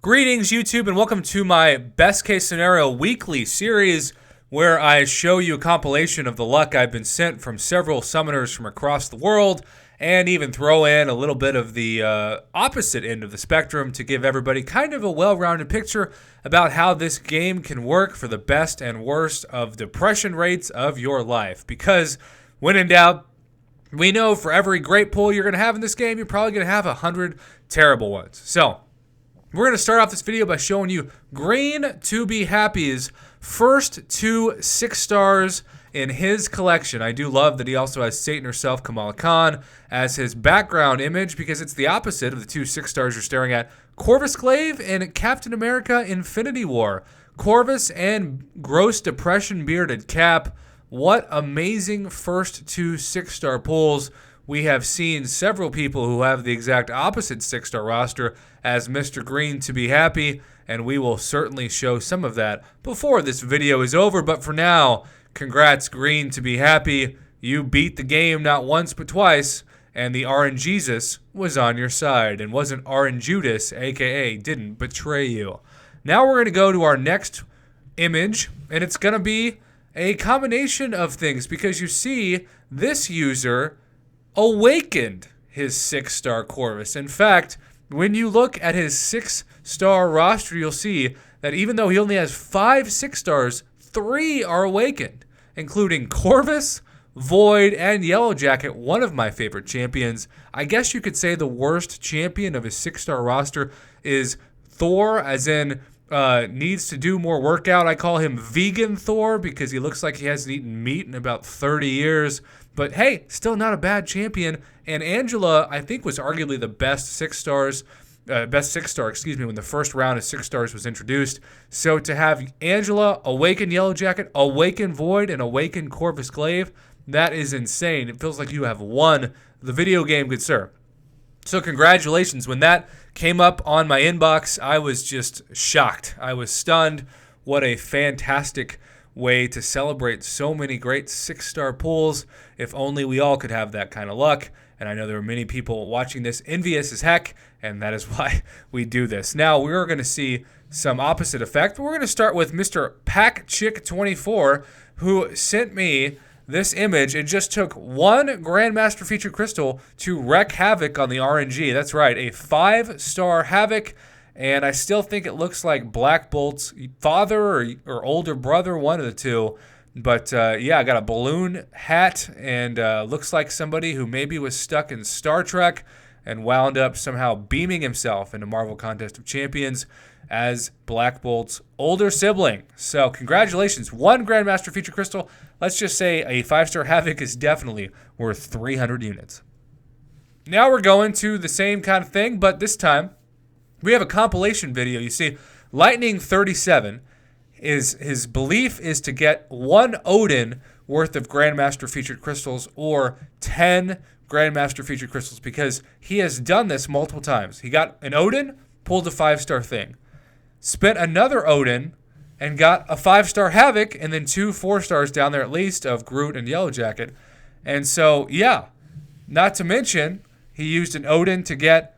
Greetings, YouTube, and welcome to my Best Case Scenario weekly series where I show you a compilation of the luck I've been sent from several summoners from across the world and even throw in a little bit of the opposite end of the spectrum to give everybody kind of a well-rounded picture about how this game can work for the best and worst of depression rates of your life. Because when in doubt, we know for every great pull you're going to have in this game, you're probably going to have 100 terrible ones. So we're going to start off this video by showing you GreenToBeHappy's first 2 6 stars in his collection. I do love that he also has Satan herself, Kamala Khan, as his background image because it's the opposite of the 2 6 stars you're staring at. Corvus Glaive and Captain America Infinity War. Corvus and Gross Depression Bearded Cap. What amazing first 2 6-star pulls. We have seen several people who have the exact opposite 6-star roster as Mr. GreenToBeHappy, and we will certainly show some of that before this video is over. But for now, congrats GreenToBeHappy. You beat the game not once but twice, and the RNGesus was on your side and wasn't RNJudas, aka didn't betray you. Now we're going to go to our next image, and it's going to be a combination of things because you see this user awakened his 6-star Corvus. In fact, when you look at his 6-star roster, you'll see that even though he only has 5 6 stars, 3 are awakened, including Corvus, Void, and Yellow Jacket, one of my favorite champions. I guess you could say the worst champion of his 6-star roster is Thor, as in needs to do more workout. I call him Vegan Thor because he looks like he hasn't eaten meat in about 30 years. But hey, still not a bad champion. And Angela, I think, was arguably the best 6 stars, best 6-star, when the first round of 6 stars was introduced. So to have Angela awaken Yellow Jacket, awaken Void, and awaken Corvus Glaive, that is insane. It feels like you have won the video game, good sir. So congratulations. When that came up on my inbox, I was just shocked. I was stunned. What a fantastic way to celebrate so many great 6-star pulls. If only we all could have that kind of luck. And I know there are many people watching this envious as heck, and that is why we do this. Now, we're going to see some opposite effect. We're going to start with Mr. PackChick24, who sent me this image. It just took 1 Grandmaster featured crystal to wreak Havoc on the RNG. That's right, a 5-star Havoc. And I still think it looks like Black Bolt's father or older brother, one of the two. But yeah, I got a balloon hat and looks like somebody who maybe was stuck in Star Trek and wound up somehow beaming himself into Marvel Contest of Champions as Black Bolt's older sibling. So congratulations, 1 Grandmaster feature crystal. Let's just say a 5-star Havoc is definitely worth 300 units. Now we're going to the same kind of thing, but this time we have a compilation video. You see, Lightning37, his belief is to get 1 Odin worth of Grandmaster featured crystals or 10 Grandmaster featured crystals because he has done this multiple times. He got an Odin, pulled a 5-star thing. Spent another Odin and got a 5-star Havoc and then 2 4-stars down there at least of Groot and Yellow Jacket. And so, yeah, not to mention he used an Odin to get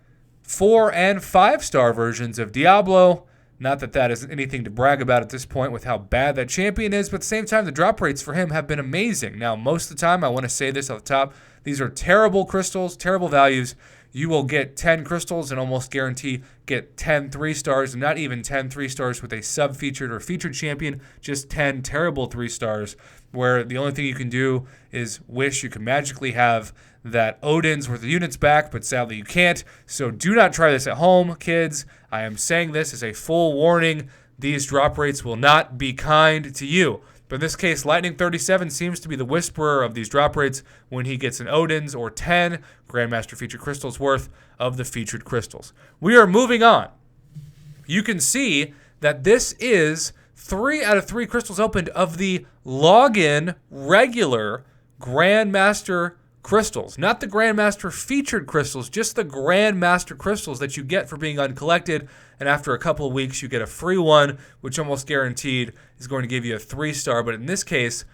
4 and 5-star versions of Diablo. Not that that is anything to brag about at this point with how bad that champion is, but at the same time, the drop rates for him have been amazing. Now, most of the time, I want to say this off the top, these are terrible crystals, terrible values. You will get 10 crystals and almost guarantee get 10 3-stars, and not even 10 3-stars with a sub-featured or featured champion, just 10 terrible 3-stars, where the only thing you can do is wish you could magically have that Odin's worth of units back, but sadly you can't. So do not try this at home, kids. I am saying this as a full warning. These drop rates will not be kind to you. But in this case, Lightning37 seems to be the whisperer of these drop rates when he gets an Odin's or 10 Grandmaster featured crystals worth of the featured crystals. We are moving on. You can see that this is 3 out of 3 crystals opened of the login regular Grandmaster crystals. Not the Grandmaster featured crystals, just the Grandmaster crystals that you get for being uncollected. And after a couple of weeks, you get a free one, which almost guaranteed is going to give you a 3-star. But in this case,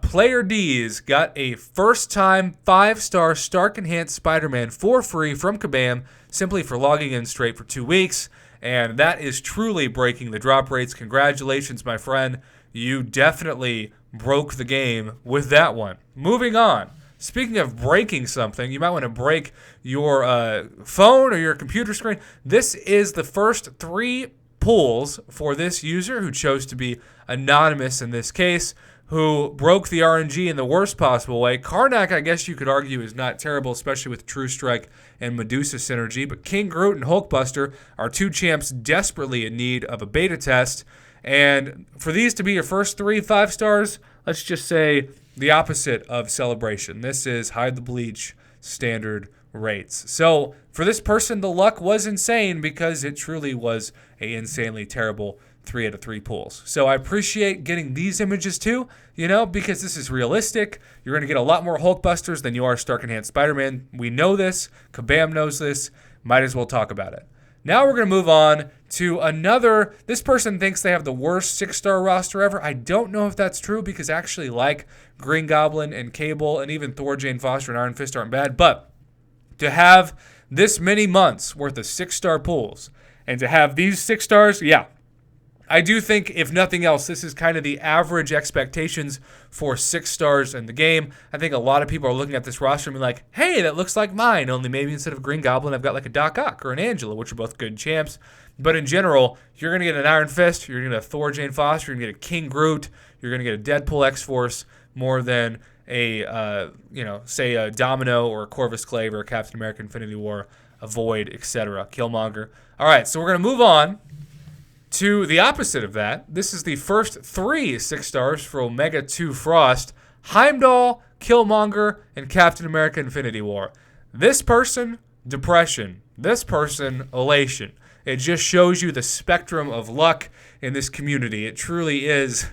Player D's got a first-time 5-star Stark Enhanced Spider-Man for free from Kabam, simply for logging in straight for 2 weeks. And that is truly breaking the drop rates. Congratulations, my friend. You definitely broke the game with that one. Moving on. Speaking of breaking something, you might want to break your phone or your computer screen. This is the first 3 pulls for this user who chose to be anonymous in this case, who broke the RNG in the worst possible way. Karnak, I guess you could argue, is not terrible, especially with True Strike and Medusa synergy. But King Groot and Hulkbuster are 2 champs desperately in need of a beta test. And for these to be your first 3 5-stars, let's just say the opposite of celebration. This is hide the bleach standard rates. So for this person, the luck was insane because it truly was a insanely terrible 3 out of 3 pulls. So I appreciate getting these images too, because this is realistic. You're going to get a lot more Hulkbusters than you are Stark Enhanced Spider-Man. We know this. Kabam knows this. Might as well talk about it. Now we're going to move on to another. This person thinks they have the worst 6-star roster ever. I don't know if that's true because I actually like Green Goblin and Cable and even Thor, Jane Foster, and Iron Fist aren't bad. But to have this many months worth of 6-star pulls and to have these 6 stars, yeah. I do think, if nothing else, this is kind of the average expectations for 6 stars in the game. I think a lot of people are looking at this roster and being like, hey, that looks like mine, only maybe instead of Green Goblin, I've got like a Doc Ock or an Angela, which are both good champs. But in general, you're going to get an Iron Fist, you're going to get a Thor, Jane Foster, you're going to get a King Groot, you're going to get a Deadpool X-Force more than a, say a Domino or a Corvus Clave or a Captain America Infinity War, a Void, etc., Killmonger. All right, so we're going to move on to the opposite of that. This is the first 3 6 stars for Omega 2 Frost, Heimdall, Killmonger, and Captain America Infinity War. This person, depression. This person, elation. It just shows you the spectrum of luck in this community. It truly is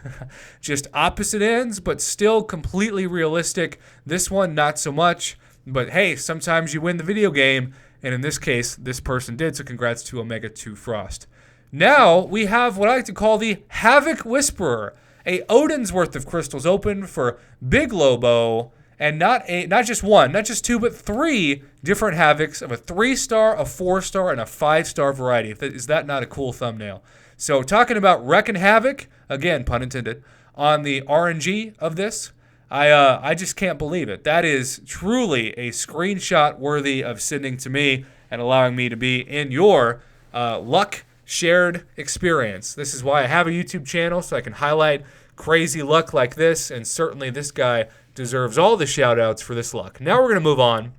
just opposite ends, but still completely realistic. This one, not so much. But hey, sometimes you win the video game, and in this case, this person did, so congrats to Omega 2 Frost. Now, we have what I like to call the Havoc Whisperer. A Odin's worth of crystals open for Big Lobo, and not just 1, not just 2, but 3 different Havocs of a 3-star, a 4-star, and a 5-star variety. Is that not a cool thumbnail? So talking about Wreaking Havoc, again, pun intended, on the RNG of this, I just can't believe it. That is truly a screenshot worthy of sending to me and allowing me to be in your luck shared experience. This is why I have a YouTube channel, so I can highlight crazy luck like this, and certainly this guy deserves all the shout-outs for this luck. Now we're going to move on,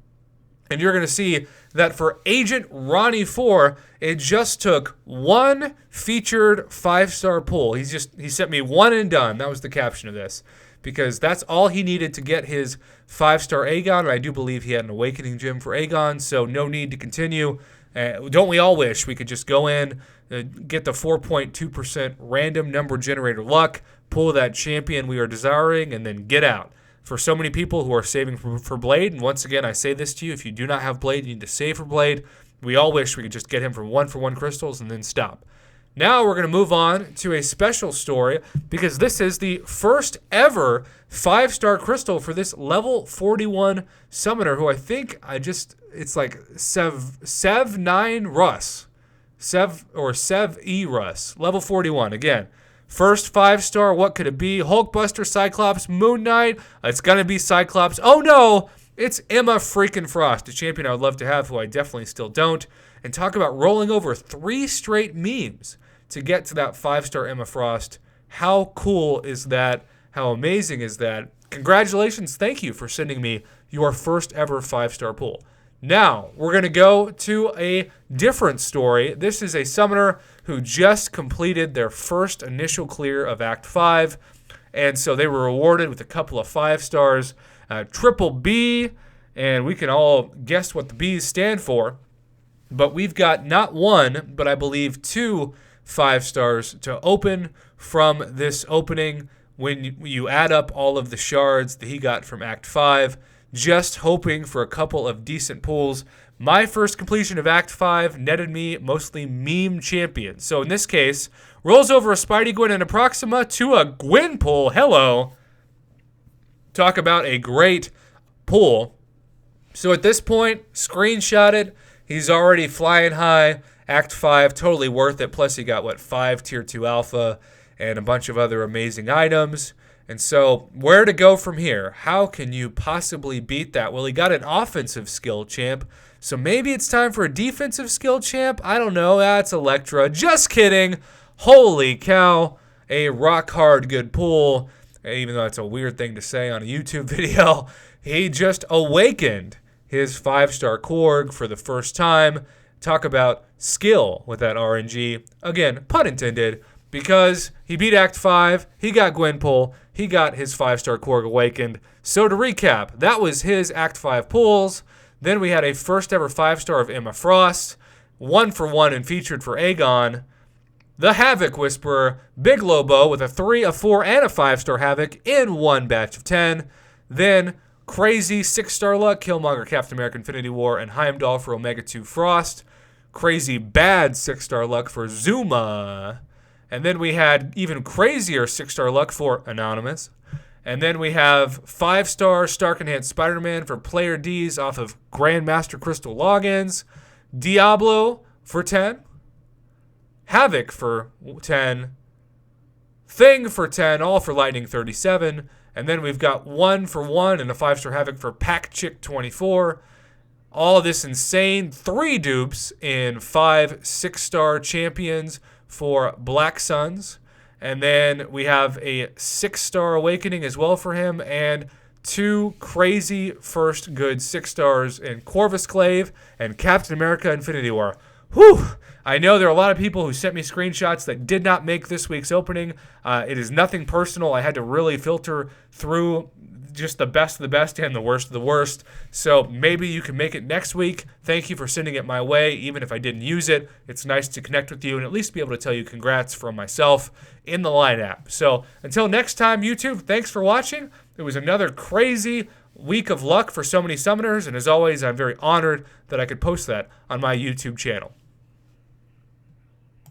and you're going to see that for Agent Ronnie 4, it just took 1 featured 5-star pull. He sent me 1 and done. That was the caption of this, because that's all he needed to get his 5-star Aegon, and I do believe he had an Awakening Gem for Aegon, so no need to continue. Don't we all wish we could just go in, get the 4.2% random number generator luck, pull that champion we are desiring, and then get out. For so many people who are saving for Blade, and once again, I say this to you, if you do not have Blade, you need to save for Blade. We all wish we could just get him from 1-for-1 crystals and then stop. Now we're going to move on to a special story, because this is the first ever 5-star crystal for this level 41 summoner, who I think it's like Sev9 Russ. Sev E Russ. Level 41. Again, first 5-star, what could it be? Hulkbuster, Cyclops, Moon Knight. It's going to be Cyclops. Oh no! It's Emma freaking Frost, a champion I would love to have, who I definitely still don't. And talk about rolling over 3 straight memes to get to that 5-star Emma Frost. How cool is that? How amazing is that? Congratulations. Thank you for sending me your first ever 5-star pull. Now, we're going to go to a different story. This is a summoner who just completed their first initial clear of Act 5. And so they were rewarded with a couple of 5 stars, triple B, and we can all guess what the B's stand for. But we've got not 1, but I believe 2 5 stars to open from this opening when you add up all of the shards that he got from Act 5. Just hoping for a couple of decent pulls. My first completion of Act 5 netted me mostly meme champions. So in this case, rolls over a Spidey Gwen and a Proxima to a Gwen pull. Hello. Talk about a great pull. So at this point, screenshot it. He's already flying high Act 5, totally worth it. Plus, he got, 5 Tier 2 Alpha and a bunch of other amazing items. And so, where to go from here? How can you possibly beat that? Well, he got an offensive skill champ, so maybe it's time for a defensive skill champ? I don't know. That's Electra. Just kidding. Holy cow. A rock-hard good pull. Even though that's a weird thing to say on a YouTube video. He just awakened his 5-star Korg for the first time. Talk about skill with that RNG. Again, pun intended, because he beat Act 5, he got Gwenpool, he got his 5-star Korg awakened. So to recap, that was his Act 5 pulls. Then we had a first ever 5-star of Emma Frost, 1-for-1 and featured for Aegon. The Havoc Whisperer, Big Lobo with a 3, a 4, and a 5-star Havoc in one batch of 10. Then crazy 6-star luck, Killmonger, Captain America, Infinity War, and Heimdall for Omega 2 Frost. Crazy bad 6-star luck for Zuma. And then we had even crazier 6-star luck for Anonymous. And then we have 5-star Stark Enhanced Spider-Man for Player Ds off of Grandmaster Crystal Logins. Diablo for 10. Havoc for 10. Thing for 10, all for Lightning 37. And then we've got 1-for-1 and a 5-star Havoc for Pack Chick 24. All of this insane 3 dupes in 5 6-star champions for Black Suns. And then we have a 6-star awakening as well for him. And 2 crazy first good 6-stars in Corvus Clave and Captain America Infinity War. Whew! I know there are a lot of people who sent me screenshots that did not make this week's opening. It is nothing personal. I had to really filter through just the best of the best and the worst of the worst. So maybe you can make it next week. Thank you for sending it my way. Even if I didn't use it, it's nice to connect with you and at least be able to tell you congrats from myself in the Line app. So until next time, YouTube, thanks for watching. It was another crazy week of luck for so many summoners. And as always, I'm very honored that I could post that on my YouTube channel.